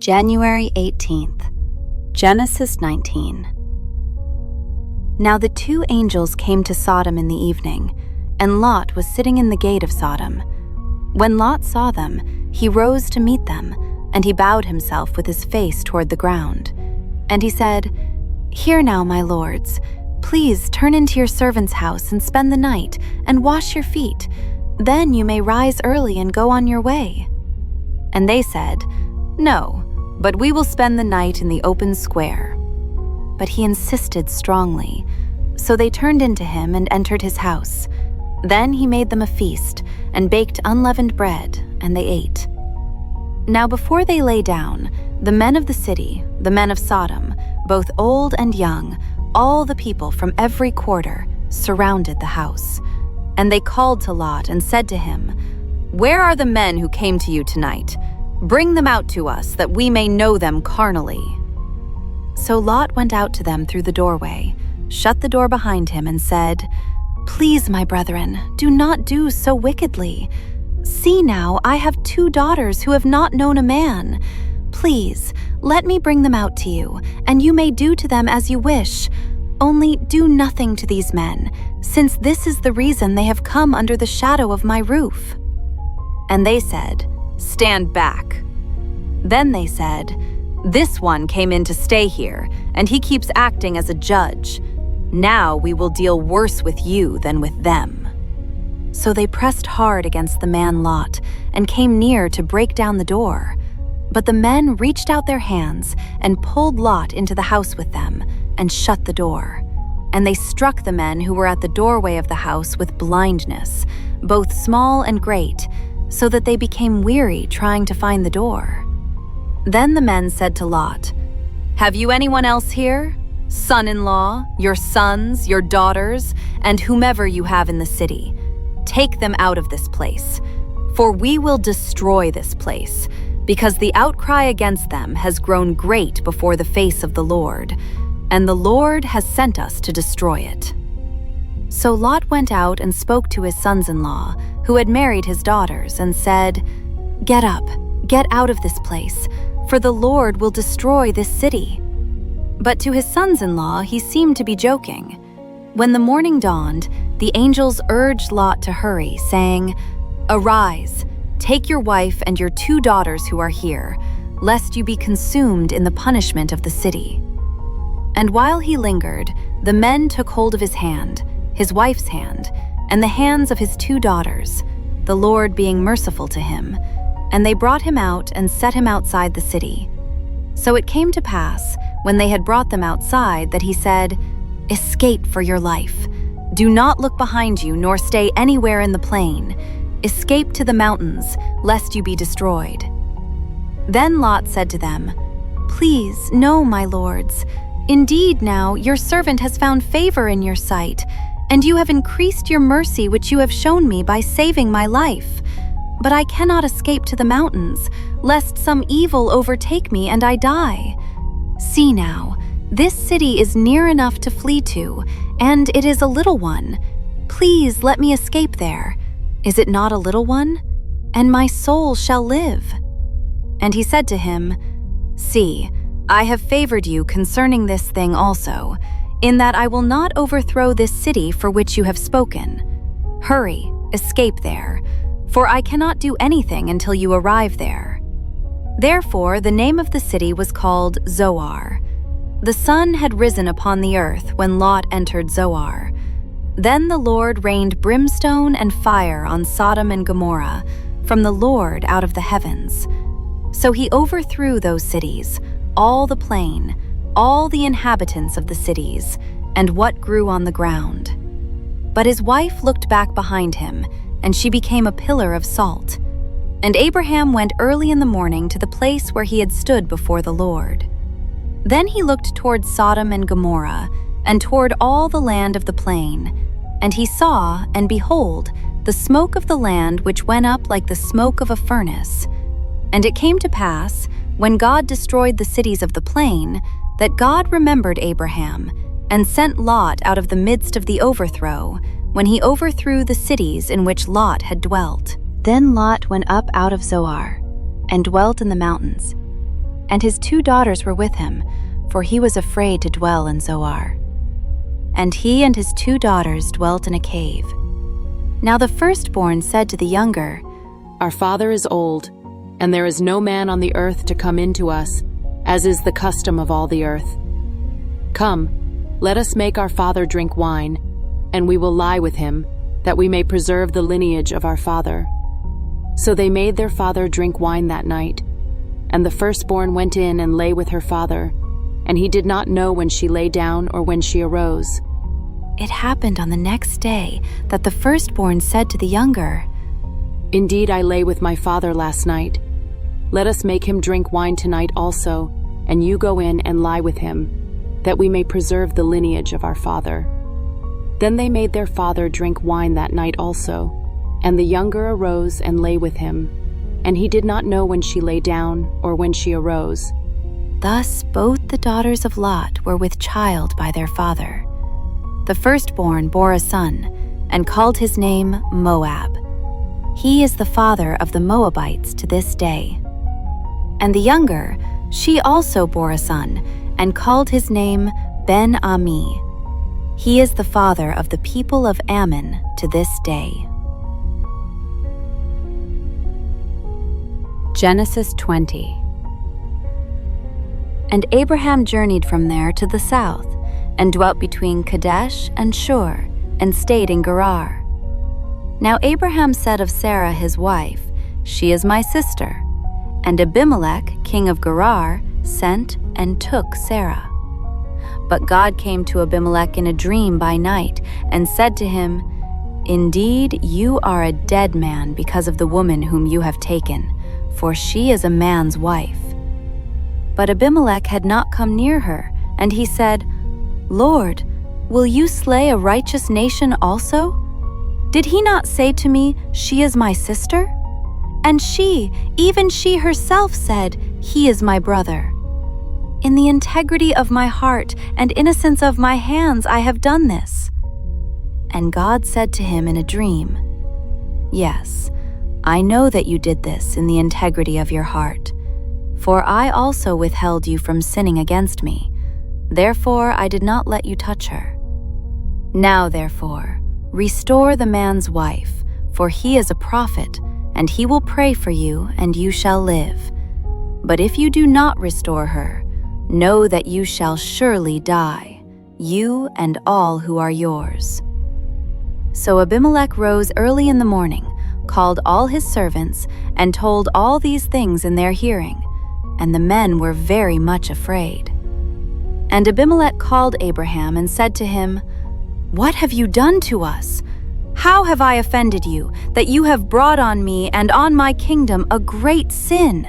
January 18th, Genesis 19. Now the two angels came to Sodom in the evening, and Lot was sitting in the gate of Sodom. When Lot saw them, he rose to meet them, and he bowed himself with his face toward the ground. And he said, "Hear now, my lords, please turn into your servant's house and spend the night, and wash your feet. Then you may rise early and go on your way." And they said, "No, but we will spend the night in the open square." But he insisted strongly, so they turned into him and entered his house. Then he made them a feast, and baked unleavened bread, and they ate. Now before they lay down, the men of the city, the men of Sodom, both old and young, all the people from every quarter, surrounded the house. And they called to Lot and said to him, "Where are the men who came to you tonight? Bring them out to us, that we may know them carnally." So Lot went out to them through the doorway, shut the door behind him, and said, "Please, my brethren, do not do so wickedly. See now, I have 2 daughters who have not known a man. Please, let me bring them out to you, and you may do to them as you wish. Only do nothing to these men, since this is the reason they have come under the shadow of my roof." And they said, "Stand back." Then they said, "This one came in to stay here, and he keeps acting as a judge. Now we will deal worse with you than with them." So they pressed hard against the man Lot and came near to break down the door. But the men reached out their hands and pulled Lot into the house with them and shut the door. And they struck the men who were at the doorway of the house with blindness, both small and great, so that they became weary trying to find the door. Then the men said to Lot, "Have you anyone else here? Son-in-law, your sons, your daughters, and whomever you have in the city. Take them out of this place, for we will destroy this place, because the outcry against them has grown great before the face of the Lord, and the Lord has sent us to destroy it." So Lot went out and spoke to his sons-in-law, who had married his daughters, and said, "Get up, get out of this place, for the Lord will destroy this city." But to his sons-in-law he seemed to be joking. When the morning dawned, the angels urged Lot to hurry, saying, "Arise, take your wife and your 2 daughters who are here, lest you be consumed in the punishment of the city." And while he lingered, the men took hold of his hand, his wife's hand, and the hands of his 2 daughters, the Lord being merciful to him, and they brought him out and set him outside the city. So it came to pass, when they had brought them outside, that he said, "Escape for your life. Do not look behind you, nor stay anywhere in the plain. Escape to the mountains, lest you be destroyed." Then Lot said to them, "Please, no, my lords. Indeed now your servant has found favor in your sight, and you have increased your mercy which you have shown me by saving my life. But I cannot escape to the mountains, lest some evil overtake me and I die. See now, this city is near enough to flee to, and it is a little one. Please let me escape there. Is it not a little one? And my soul shall live." And he said to him, "See, I have favored you concerning this thing also, in that I will not overthrow this city for which you have spoken. Hurry, escape there, for I cannot do anything until you arrive there." Therefore the name of the city was called Zoar. The sun had risen upon the earth when Lot entered Zoar. Then the Lord rained brimstone and fire on Sodom and Gomorrah from the Lord out of the heavens. So he overthrew those cities, all the plain, all the inhabitants of the cities, and what grew on the ground. But his wife looked back behind him, and she became a pillar of salt. And Abraham went early in the morning to the place where he had stood before the Lord. Then he looked toward Sodom and Gomorrah, and toward all the land of the plain, and he saw, and behold, the smoke of the land which went up like the smoke of a furnace. And it came to pass, when God destroyed the cities of the plain, that God remembered Abraham, and sent Lot out of the midst of the overthrow, when he overthrew the cities in which Lot had dwelt. Then Lot went up out of Zoar, and dwelt in the mountains. and his 2 daughters were with him, for he was afraid to dwell in Zoar. And he and his 2 daughters dwelt in a cave. Now the firstborn said to the younger, Our father is old, and there is no man on the earth to come in to us, as is the custom of all the earth. Come, let us make our father drink wine, and we will lie with him, that we may preserve the lineage of our father. So they made their father drink wine that night. And the firstborn went in and lay with her father, and he did not know when she lay down or when she arose. It happened on the next day that the firstborn said to the younger, Indeed, I lay with my father last night. Let us make him drink wine tonight also, and you go in and lie with him, that we may preserve the lineage of our father. Then they made their father drink wine that night also, and the younger arose and lay with him, and he did not know when she lay down or when she arose. Thus both the daughters of Lot were with child by their father. The firstborn bore a son, and called his name Moab. He is the father of the Moabites to this day. And the younger, she also bore a son, and called his name Ben-Ami. He is the father of the people of Ammon to this day. Genesis 20. And Abraham journeyed from there to the south, and dwelt between Kadesh and Shur, and stayed in Gerar. Now Abraham said of Sarah his wife, She is my sister. And Abimelech, king of Gerar, sent and took Sarah. But God came to Abimelech in a dream by night, and said to him, Indeed, you are a dead man because of the woman whom you have taken, for she is a man's wife. But Abimelech had not come near her, and he said, Lord, will you slay a righteous nation also? Did he not say to me, She is my sister? And she, even she herself said, He is my brother. In the integrity of my heart and innocence of my hands I have done this. And God said to him in a dream, Yes, I know that you did this in the integrity of your heart, for I also withheld you from sinning against me. Therefore I did not let you touch her. Now therefore, restore the man's wife, for he is a prophet, and he will pray for you, and you shall live. But if you do not restore her, know that you shall surely die, you and all who are yours. So Abimelech rose early in the morning, called all his servants, and told all these things in their hearing, and the men were very much afraid. And Abimelech called Abraham and said to him, What have you done to us? How have I offended you, that you have brought on me and on my kingdom a great sin?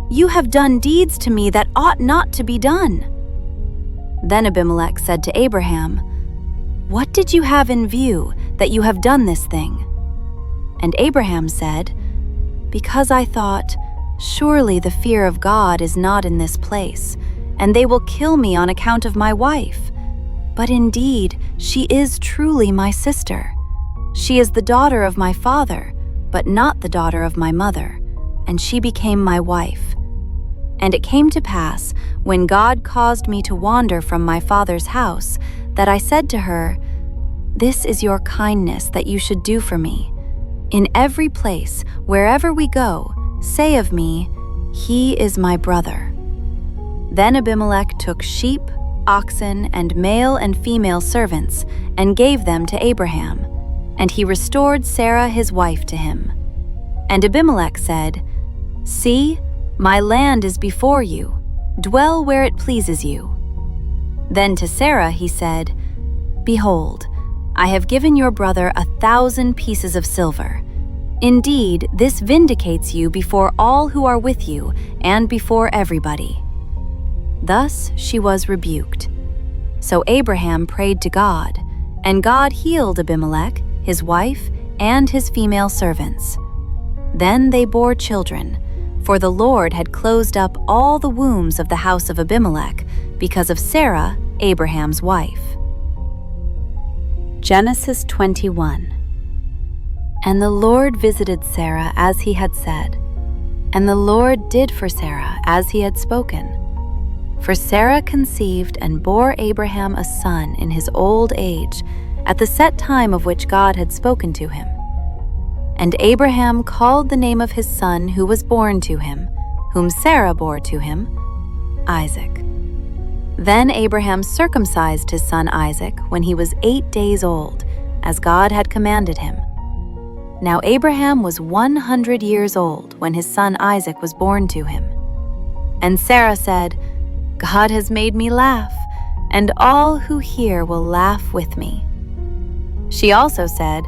You have done deeds to me that ought not to be done. Then Abimelech said to Abraham, What did you have in view, that you have done this thing? And Abraham said, Because I thought, Surely the fear of God is not in this place, and they will kill me on account of my wife. But indeed, she is truly my sister. She is the daughter of my father, but not the daughter of my mother, and she became my wife. And it came to pass, when God caused me to wander from my father's house, that I said to her, This is your kindness that you should do for me. In every place, wherever we go, say of me, He is my brother. Then Abimelech took sheep, oxen, and male and female servants, and gave them to Abraham. And he restored Sarah his wife to him. And Abimelech said, See, my land is before you. Dwell where it pleases you. Then to Sarah he said, Behold, I have given your brother 1,000 pieces of silver. Indeed, this vindicates you before all who are with you and before everybody. Thus she was rebuked. So Abraham prayed to God, and God healed Abimelech, his wife, and his female servants. Then they bore children, for the Lord had closed up all the wombs of the house of Abimelech because of Sarah, Abraham's wife. Genesis 21. And the Lord visited Sarah as he had said, And the Lord did for Sarah as he had spoken. For Sarah conceived and bore Abraham a son in his old age, at the set time of which God had spoken to him. And Abraham called the name of his son who was born to him, whom Sarah bore to him, Isaac. Then Abraham circumcised his son Isaac when he was 8 days old, as God had commanded him. Now Abraham was 100 years old when his son Isaac was born to him. And Sarah said, "God has made me laugh, and all who hear will laugh with me." She also said,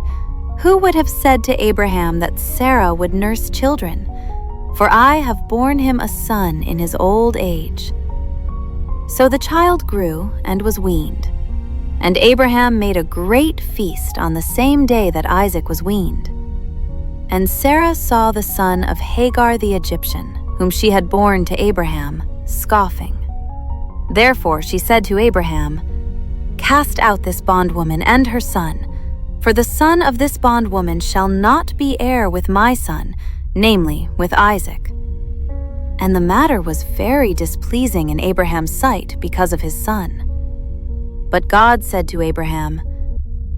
"Who would have said to Abraham that Sarah would nurse children? For I have borne him a son in his old age." So the child grew and was weaned. And Abraham made a great feast on the same day that Isaac was weaned. And Sarah saw the son of Hagar the Egyptian, whom she had borne to Abraham, scoffing. Therefore she said to Abraham, "Cast out this bondwoman and her son, for the son of this bondwoman shall not be heir with my son, namely, with Isaac." And the matter was very displeasing in Abraham's sight because of his son. But God said to Abraham,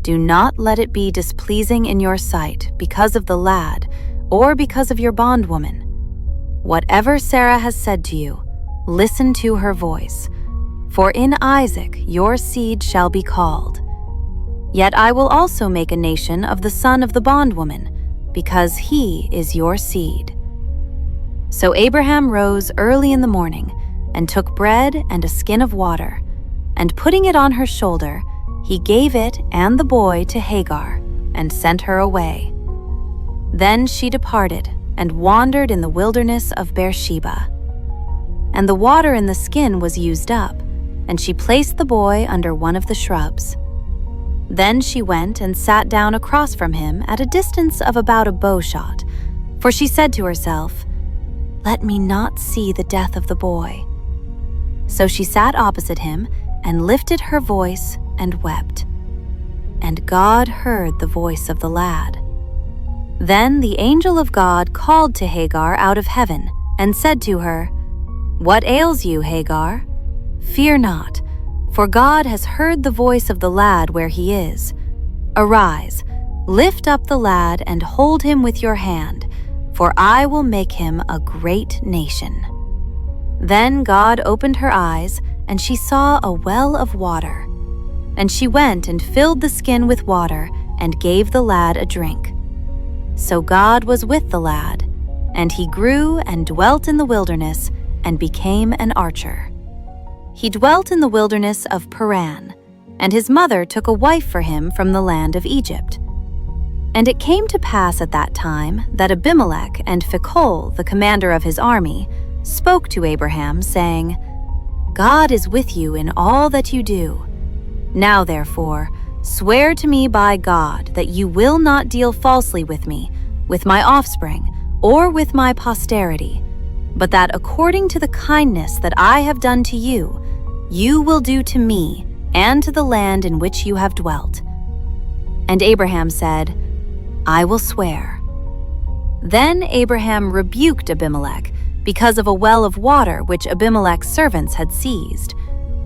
"Do not let it be displeasing in your sight because of the lad, or because of your bondwoman. Whatever Sarah has said to you, listen to her voice, for in Isaac your seed shall be called. Yet I will also make a nation of the son of the bondwoman, because he is your seed." So Abraham rose early in the morning, and took bread and a skin of water, and putting it on her shoulder, he gave it and the boy to Hagar, and sent her away. Then she departed, and wandered in the wilderness of Beersheba. And the water in the skin was used up, and she placed the boy under one of the shrubs. Then she went and sat down across from him at a distance of about a bow shot, for she said to herself, "Let me not see the death of the boy." So she sat opposite him, and lifted her voice and wept. And God heard the voice of the lad. Then the angel of God called to Hagar out of heaven, and said to her, "What ails you, Hagar? Fear not, for God has heard the voice of the lad where he is. Arise, lift up the lad and hold him with your hand, for I will make him a great nation." Then God opened her eyes, and she saw a well of water. And she went and filled the skin with water, and gave the lad a drink. So God was with the lad, and he grew and dwelt in the wilderness, and became an archer. He dwelt in the wilderness of Paran, and his mother took a wife for him from the land of Egypt. And it came to pass at that time that Abimelech and Phicol, the commander of his army, spoke to Abraham, saying, "God is with you in all that you do. Now therefore, swear to me by God that you will not deal falsely with me, with my offspring, or with my posterity, but that according to the kindness that I have done to you, you will do to me and to the land in which you have dwelt." And Abraham said, "I will swear." Then Abraham rebuked Abimelech because of a well of water which Abimelech's servants had seized.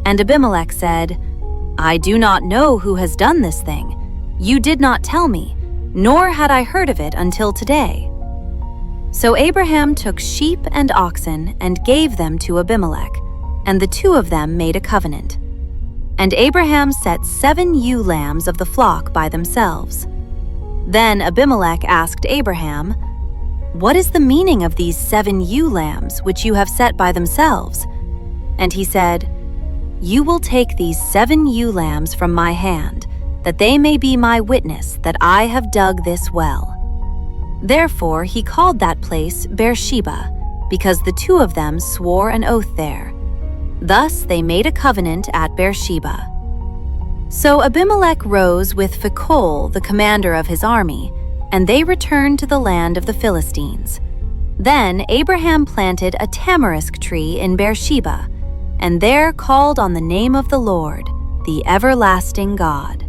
And Abimelech said, "I do not know who has done this thing. You did not tell me, nor had I heard of it until today." So Abraham took sheep and oxen and gave them to Abimelech, and the two of them made a covenant. And Abraham set 7 ewe lambs of the flock by themselves. Then Abimelech asked Abraham, "What is the meaning of these 7 ewe lambs which you have set by themselves?" And he said, "You will take these 7 ewe lambs from my hand, that they may be my witness that I have dug this well." Therefore he called that place Beersheba, because the two of them swore an oath there. Thus they made a covenant at Beersheba. So Abimelech rose with Phicol, the commander of his army, and they returned to the land of the Philistines. Then Abraham planted a tamarisk tree in Beersheba, and there called on the name of the Lord, the everlasting God.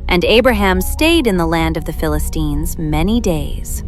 And Abraham stayed in the land of the Philistines many days.